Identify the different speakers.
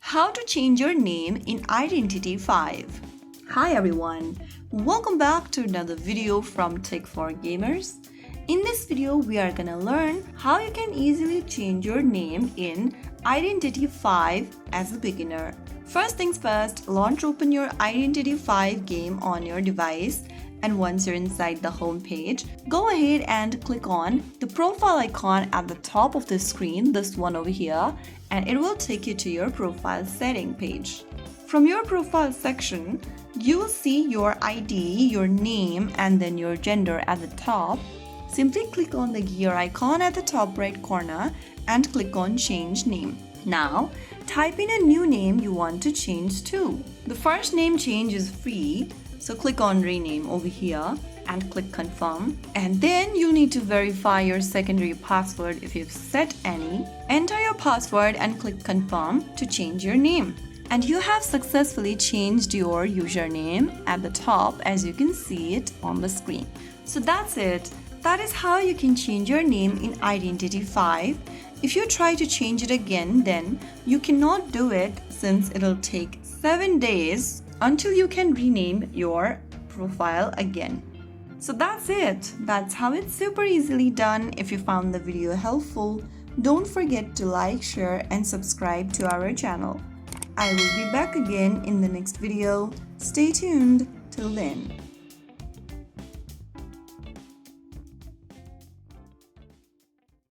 Speaker 1: How to change your name in Identity 5. Hi everyone, welcome back to another video from Tech for Gamers. In this video, we are gonna learn how you can easily change your name in Identity 5 as a beginner. First things first, launch open your Identity 5 game on your device, and once you're inside the home page, go ahead and click on the profile icon at the top of the screen, this one over here, and it will take you to your profile setting page. From your profile section, you will see your ID, your name, and then your gender at the top. Simply click on the gear icon at the top right corner and click on Change Name. Now, type in a new name you want to change to. The first name change is free, so click on Rename over here and click Confirm. And then you need to verify your secondary password if you've set any. Enter your password and click Confirm to change your name. And you have successfully changed your username at the top, as you can see it on the screen. So that's it. That is how you can change your name in Identity 5. If you try to change it again, then you cannot do it since it'll take 7 days until you can rename your profile again. So that's it. That's how it's super easily done. If you found the video helpful, don't forget to like, share, and subscribe to our channel. I will be back again in the next video. Stay tuned till then.